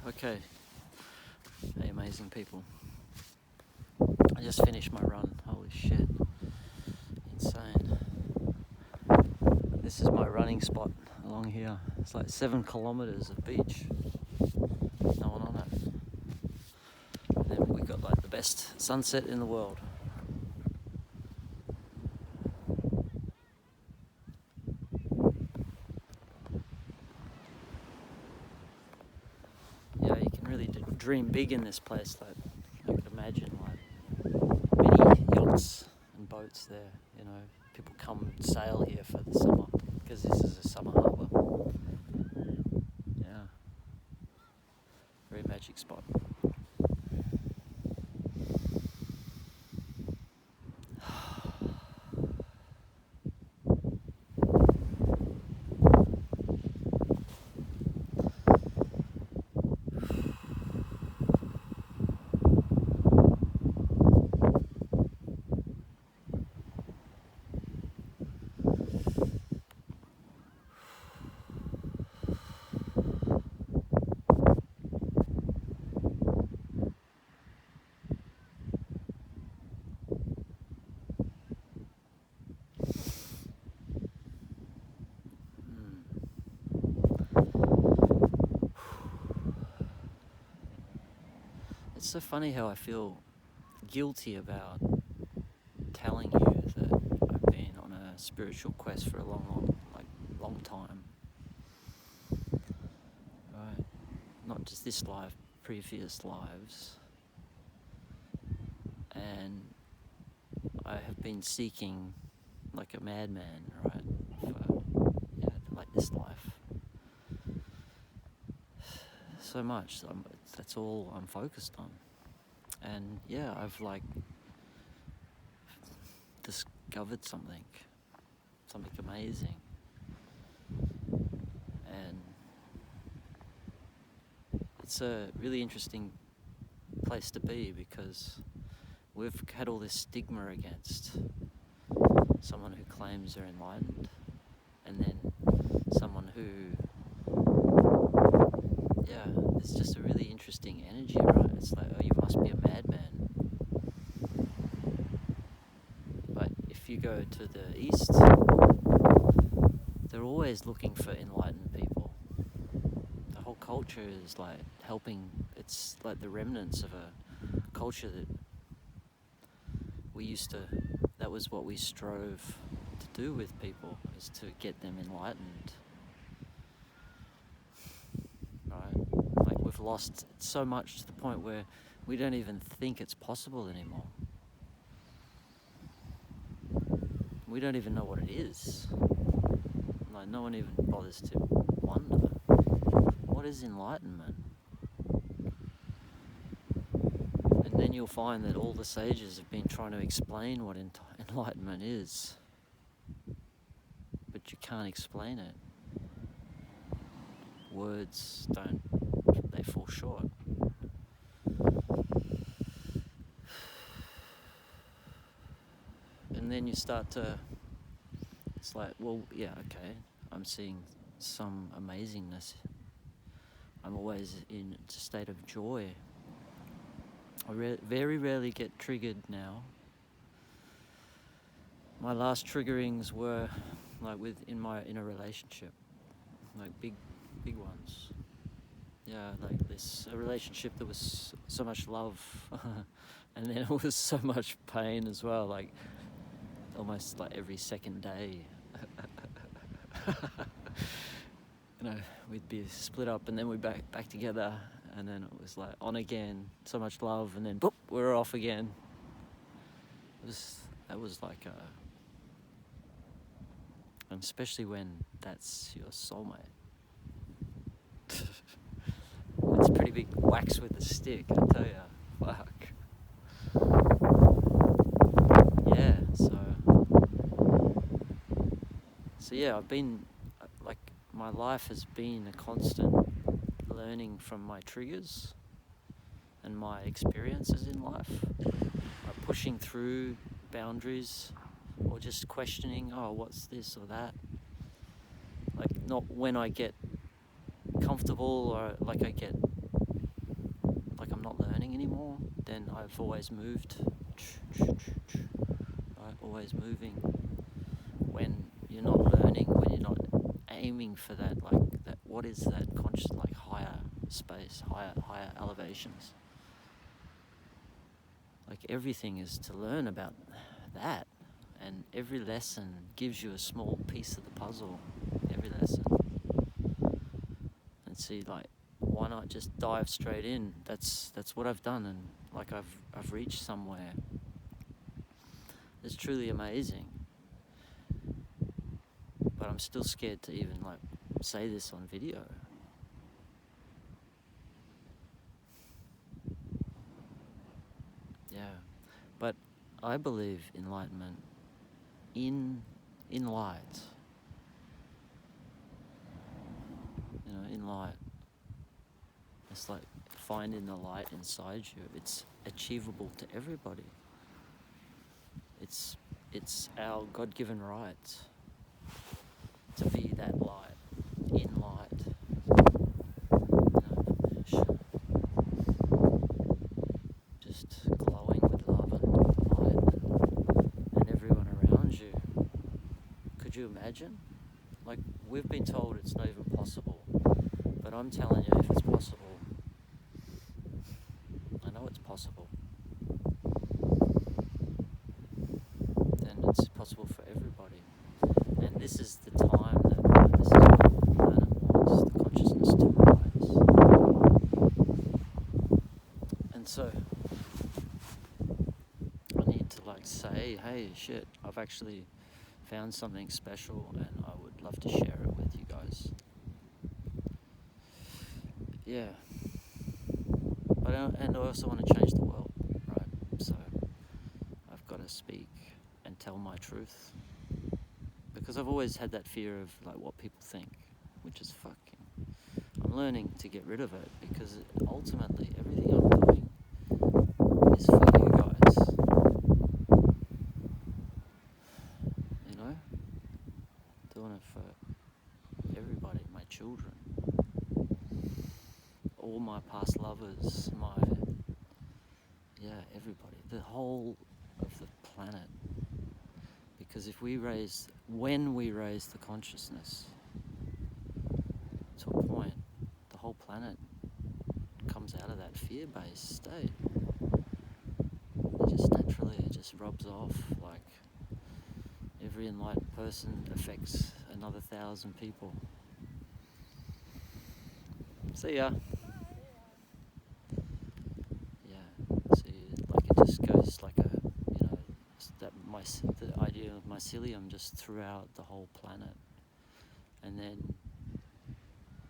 Okay, hey amazing people. I just finished my run. Holy shit. Insane. This is my running spot along here. It's like 7 kilometers of beach. No one on it. And then we got like the best sunset in the world. Yeah, you can really dream big in this place. Like, I could imagine like many yachts and boats there. You know, people come sail here for the summer because this is a summer harbour. Yeah, very magic spot. It's so funny how I feel guilty about telling you that I've been on a spiritual quest for a long time. Right? Not just this life, previous lives. And I have been seeking like a madman, right? For, like this life. So much. That's all I'm focused on. And yeah, I've like discovered something amazing. And it's a really interesting place to be because we've had all this stigma against someone who claims they're enlightened, and then someone who, it's just a really interesting energy, right? It's like, oh, you must be a madman. But if you go to the East, they're always looking for enlightened people. The whole culture is like helping, it's like the remnants of a culture that that was what we strove to do with people, is to get them enlightened. Right? Like we've lost so much to the point where we don't even think it's possible anymore. We don't even know what it is. Like no one even bothers to wonder, what is enlightenment? And then you'll find that all the sages have been trying to explain what enlightenment is, but you can't explain it. Words they fall short. And then you start to, it's like, well, yeah, okay, I'm seeing some amazingness. I'm always in a state of joy. I very rarely get triggered now. My last triggerings were like in a relationship, like big ones. Yeah, like a relationship that was so much love, and then it was so much pain as well. Like almost like every second day. You know, we'd be split up and then we'd back together, and then it was like on again, so much love, and then boop, we're off again. That was like and especially when that's your soulmate. It's a pretty big wax with a stick, I tell ya. Fuck. Yeah, so yeah, I've been, like, my life has been a constant learning from my triggers and my experiences in life, like pushing through boundaries or just questioning, oh, what's this or that. Like, not when I get comfortable or like I get anymore, then I've always moved, right? Always moving. When you're not learning, when you're not aiming for that, like that, what is that conscious, like higher space, higher elevations? Like everything is to learn about that, and every lesson gives you a small piece of the puzzle. Every lesson. And see, like, why not just dive straight in? That's what I've done, and like I've reached somewhere. It's truly amazing. But I'm still scared to even like say this on video. Yeah. But I believe enlightenment in light. You know, in light. It's like finding the light inside you. It's achievable to everybody. It's our God-given right to be that light, in light. Just glowing with love and light, and everyone around you. Could you imagine? Like, we've been told it's not even possible, but I'm telling you, if it's possible, I know it's possible, then it's possible for everybody. And this is the time that this is what the planet wants, the consciousness to rise. And so I need to like say, hey, shit, I've actually found something special, and I would love to share it with you guys. Yeah. But and I also want to change the world, right? So I've got to speak and tell my truth, because I've always had that fear of like what people think, which is fucking. I'm learning to get rid of it, because ultimately everything I'm doing is for you guys. You know, doing it for everybody, my children, all my past lovers, everybody, the whole of the planet. Because when we raise the consciousness to a point, the whole planet comes out of that fear-based state. It just rubs off. Like, every enlightened person affects another 1,000 people. See ya. It just goes like the idea of mycelium just throughout the whole planet, and then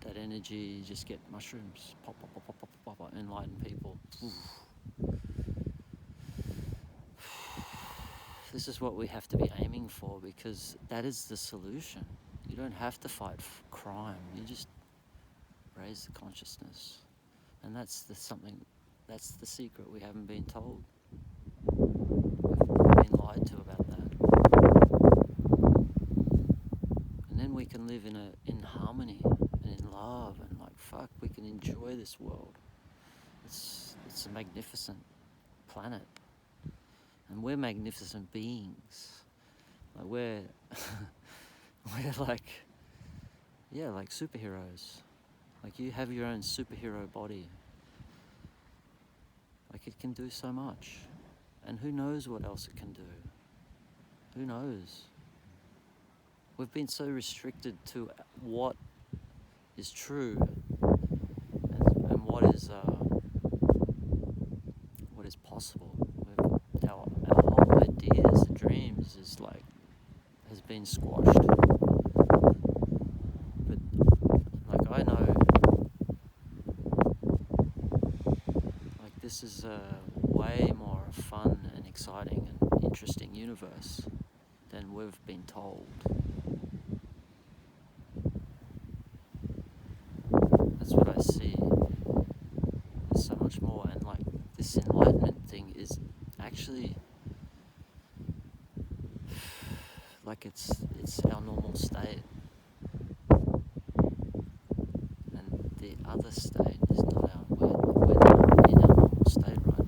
that energy, you just get mushrooms, pop, enlightened people. This is what we have to be aiming for, because that is the solution. You don't have to fight crime. You just raise the consciousness, and that's the secret we haven't been told. We've been lied to about that. And then we can live in harmony and in love, and we can enjoy this world. It's a magnificent planet, and we're magnificent beings. Like we're like superheroes. Like, you have your own superhero body. Like, it can do so much. And who knows what else it can do? Who knows? We've been so restricted to what is true and what is possible. Our whole ideas, the dreams, has been squashed. But I know, this is a way more fun and exciting and interesting universe than we've been told. That's what I see. There's so much more, and this enlightenment thing is actually it's our normal state, and the other state is not we're not in our normal state right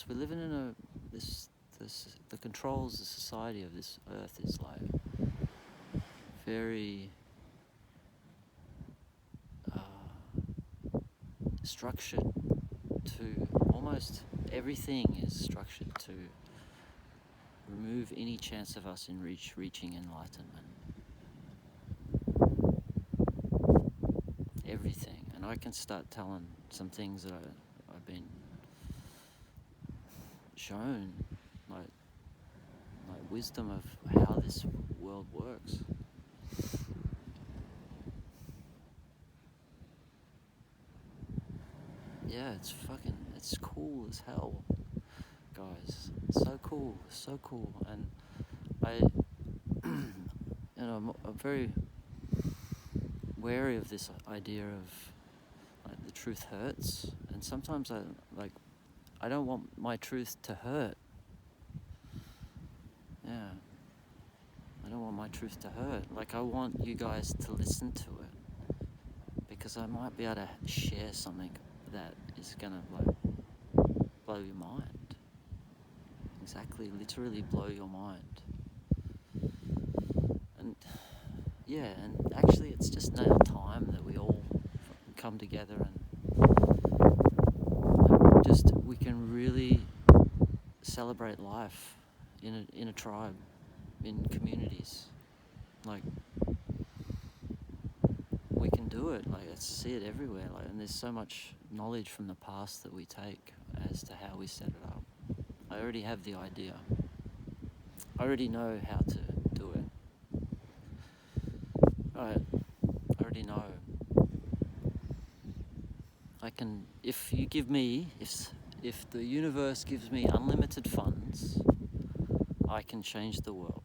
we're living in the controls, the society of this earth is like very structured to, almost everything is structured to remove any chance of us in reaching enlightenment. Everything. And I can start telling some things that I've been shown, like wisdom of how this world works. Yeah, it's cool as hell, guys. So cool. And I'm very wary of this idea of like the truth hurts, and sometimes I don't want my truth to hurt. Yeah, I don't want my truth to hurt. Like, I want you guys to listen to it, because I might be able to share something that is gonna like blow your mind. Exactly, literally blow your mind. And yeah, and actually it's just now time that we all come together and just we can really celebrate life in a tribe, in communities. Like, we can do it. Like, I see it everywhere. Like, and there's so much knowledge from the past that we take as to how we set it up. I already have the idea. I already know how to do it. I already know. I can, if you give me, if the universe gives me unlimited funds, I can change the world.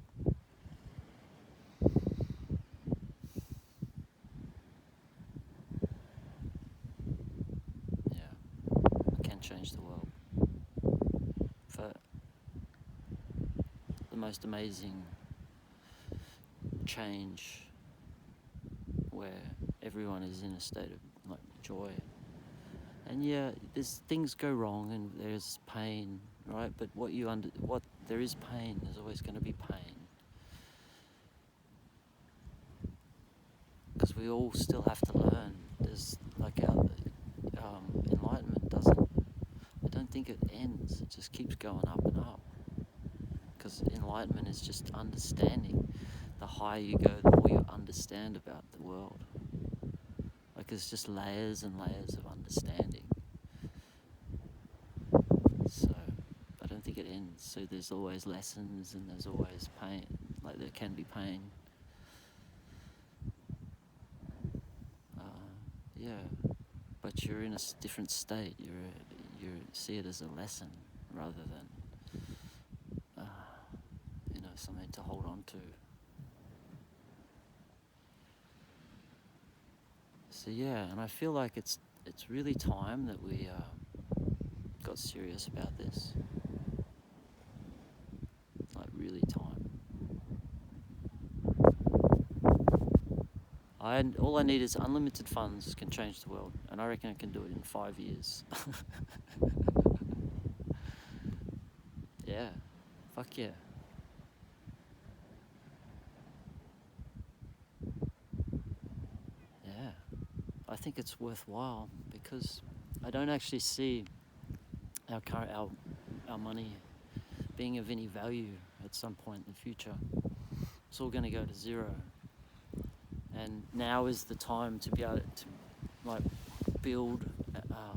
Yeah, I can change the world for the most amazing change, where everyone is in a state of like joy. And yeah, there's things go wrong and there's pain, right? But what there is pain, there's always going to be pain, because we all still have to learn. There's like our enlightenment doesn't. I don't think it ends. It just keeps going up and up. Because enlightenment is just understanding. The higher you go, the more you understand about the world. Like, it's just layers and layers of understanding. So I don't think it ends. So there's always lessons and there's always pain. Like, there can be pain. Yeah, but you're in a different state. You see it as a lesson rather than something to hold on to. So yeah, and I feel like it's really time that we got serious about this. Like, really time. All I need is unlimited funds, can change the world, and I reckon I can do it in 5 years. Yeah, fuck yeah. Yeah, I think it's worthwhile, because I don't actually see our money being of any value at some point in the future. It's all going to go to zero. And now is the time to be able to like build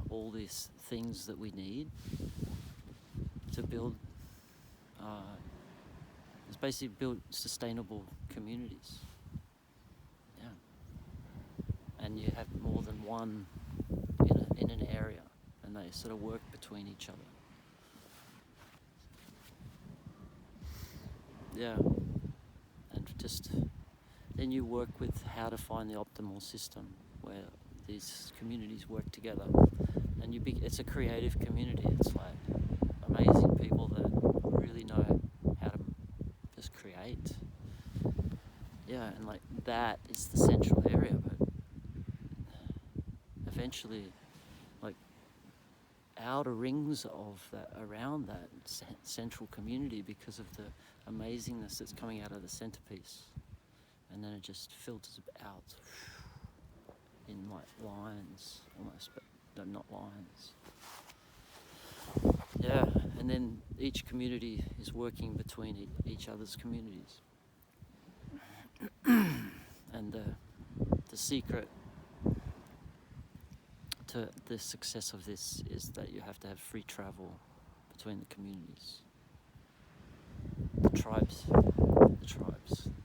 all these things that we need to build. It's basically build sustainable communities. Yeah. And you have more than one in an area, and they sort of work between each other. Yeah. And just then you work with how to find the optimal system where these communities work together, and it's a creative community. It's like amazing people that really know how to just create. Yeah, and like that is the central area, but eventually, like, outer rings of that, around that central community, because of the amazingness that's coming out of the centerpiece, and then it just filters out in like lines almost, but they're not lines. Yeah, and then each community is working between each other's communities. And the secret to the success of this is that you have to have free travel between the communities.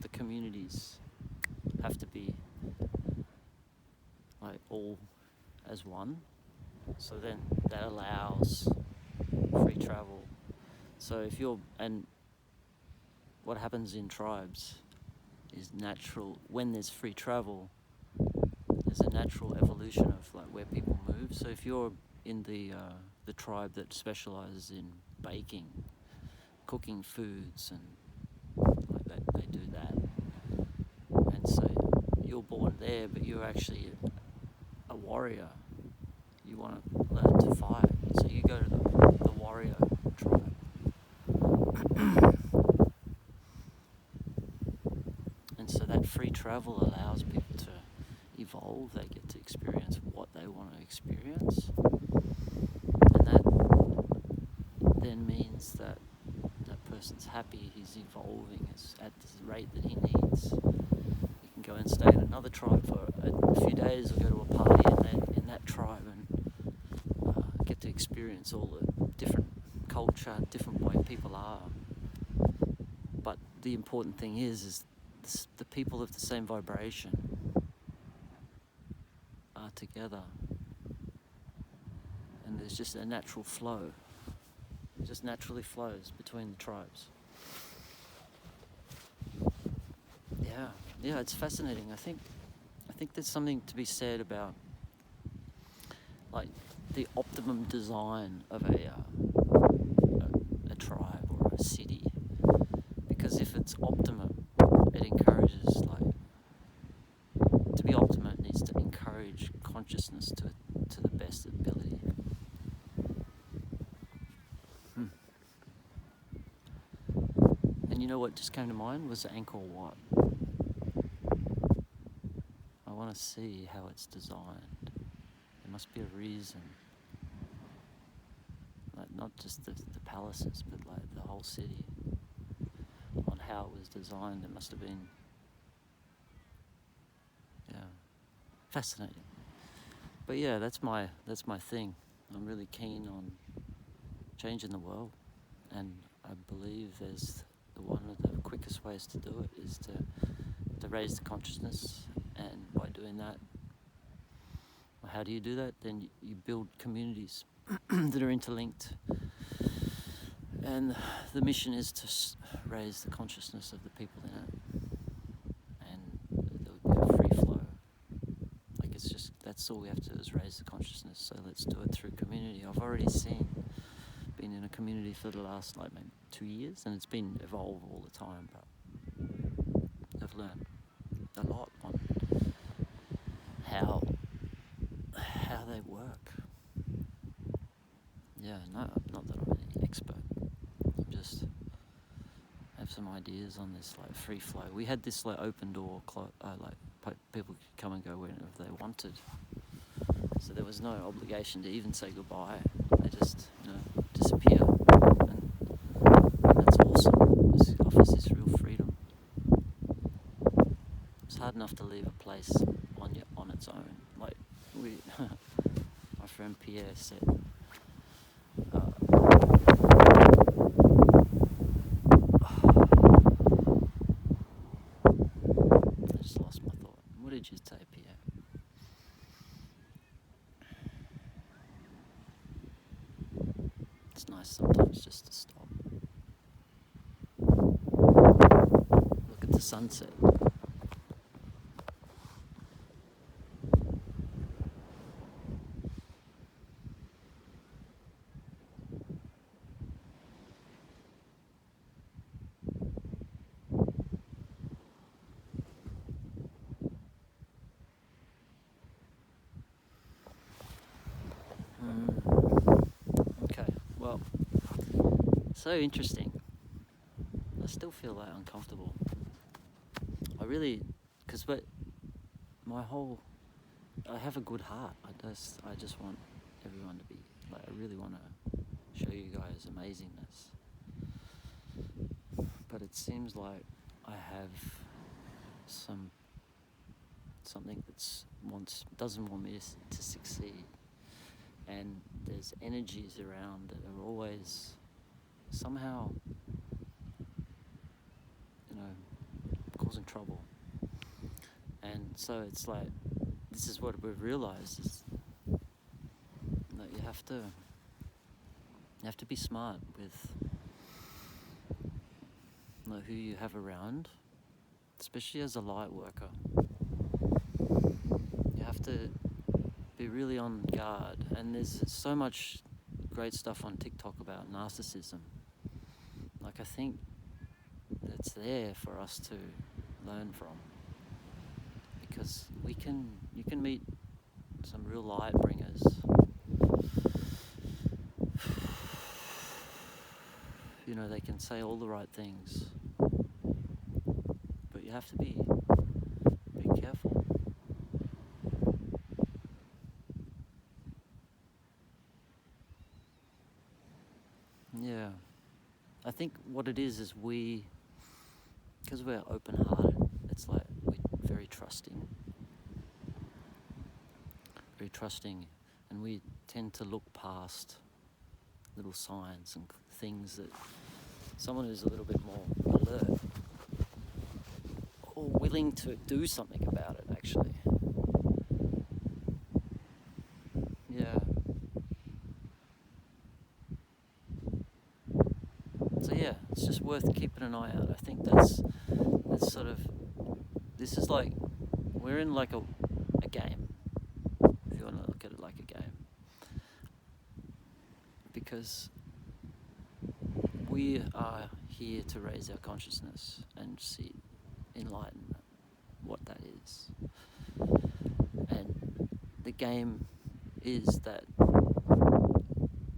The communities have to be like all as one. So then that allows free travel. So and what happens in tribes is natural. When there's free travel, there's a natural evolution of like where people move. So if you're in the tribe that specializes in baking, cooking foods, and like they do that, and so you're born there, but you're actually a warrior. You want to learn to fight, so you go to the warrior tribe. And so that free travel allows people to evolve. They get to experience what they want to experience, and that then means that that person's happy, he's evolving at the rate that he needs. He can go and stay in another tribe for a few days, or go to a party in that tribe, and get to experience all the different culture, different way people are. But the important thing is the people of the same vibration are together, and there's just a natural flow. It just naturally flows between the tribes. Yeah, it's fascinating. I think there's something to be said about like the optimum design of a tribe or a city, because if it's optimum, it encourages to be optimum, it needs to encourage consciousness to the best ability. And you know what just came to mind was Angkor Wat. I want to see how it's designed. There must be a reason. Like not just the palaces, but like the whole city. On how it was designed, it must have been, fascinating. But yeah, that's my thing. I'm really keen on changing the world, and I believe there's one of the quickest ways to do it is to raise the consciousness, and by doing that, well, how do you do that? Then you build communities that are interlinked, and the mission is to raise the consciousness of the people in it, and there would be a free flow. Like it's just, that's all we have to do is raise the consciousness. So let's do it through community. I've already been in a community for the last like maybe 2 years, and it's been evolved all the time, but I've learned a lot on how they work. Yeah, no, not that I'm any expert. I'm just have some ideas on this like free flow. We had this like open door, people could come and go whenever they wanted. So there was no obligation to even say goodbye. They just, disappear. And that's awesome. It offers this real freedom. It's hard enough to leave a place on its own. Like my friend Pierre said, I just lost my thought. What did you say, Pierre? It's nice sometimes just to stop. Look at the sunset. so interesting. I still feel like uncomfortable. I really, because I have a good heart. I just want everyone to be, like, I really want to show you guys amazingness. But it seems like I have something doesn't want me to succeed. And there's energies around that are always somehow, causing trouble. And so it's like, this is what we've realized, is that you have to be smart with who you have around, especially as a light worker. You have to be really on guard. And there's so much great stuff on TikTok about narcissism. Like, I think that's there for us to learn from, because you can meet some real light bringers. They can say all the right things, but you have to be careful. Yeah, I think what it is because we're open-hearted, it's like we're very trusting, and we tend to look past little signs and things that someone who's a little bit more alert or willing to do something about it, actually. Yeah. So yeah, it's just worth keeping an eye out. I think that's sort of, this is like, we're in like a game, if you want to look at it like a game. Because we are here to raise our consciousness and see enlightenment, what that is. And the game is that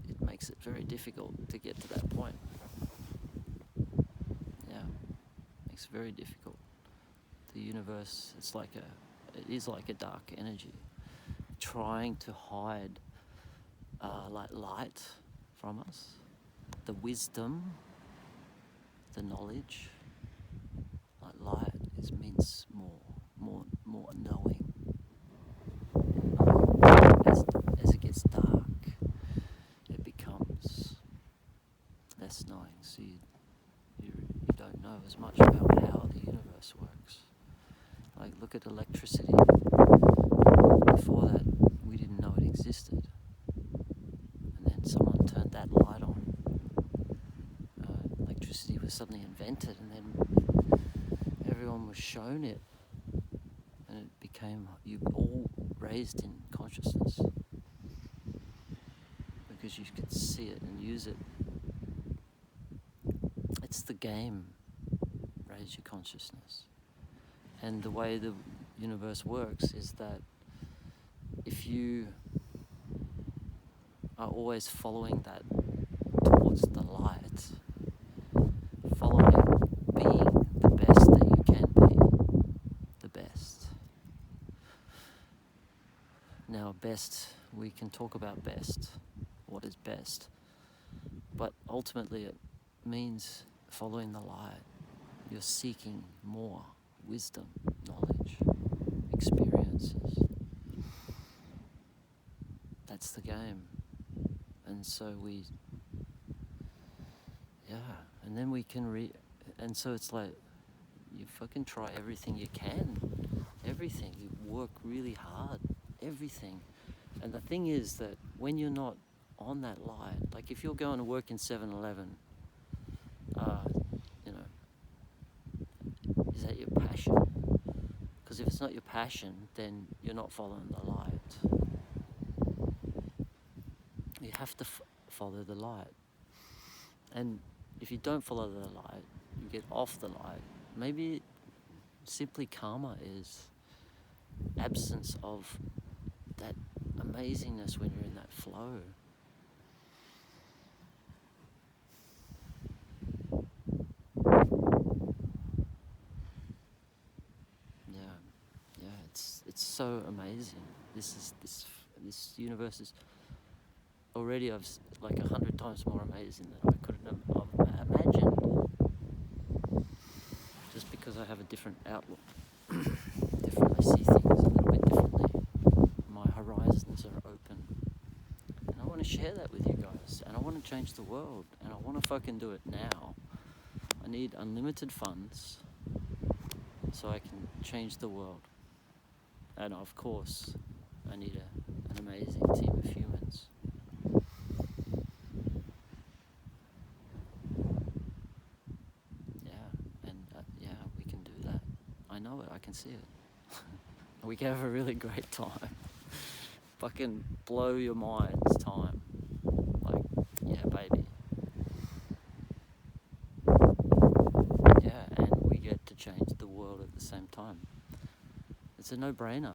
it makes it very difficult to get to that point. Yeah, makes it very difficult. The universe, it is like a dark energy, trying to hide like light from us, the wisdom, the knowledge. Like, light means more knowing. As it gets dark, it becomes less knowing. So you don't know as much about how the universe works. Like, look at electricity. Before that, we didn't know it existed. And then someone turned that light on. Electricity was suddenly invented, and then everyone was shown it. And it became, you all raised in consciousness. Because you could see it and use it. It's the game, raise your consciousness. And the way the universe works is that if you are always following that towards the light, following being the best that you can be, the best. Now, best, we can talk about best, what is best, but ultimately it means following the light. You're seeking more wisdom, knowledge, experiences. That's the game. And so and then we can and so it's like, you fucking try everything you can. Everything. You work really hard. Everything. And the thing is that when you're not on that light, like if you're going to work in 7-Eleven, is that your passion? Because if it's not your passion, then you're not following the light. You have to follow the light. And if you don't follow the light, you get off the light. Maybe simply karma is absence of that amazingness when you're in that flow. so amazing. This universe is already like 100 times more amazing than I couldn't have imagined. Just because I have a different outlook, different. I see things a little bit differently. My horizons are open, and I want to share that with you guys. And I want to change the world, and I want to fucking do it now. I need unlimited funds so I can change the world. And of course, I need an amazing team of humans. Yeah, and yeah, we can do that. I know it, I can see it. We can have a really great time. Fucking blow your minds time. Like, yeah, baby. Yeah, and we get to change the world at the same time. It's a no-brainer.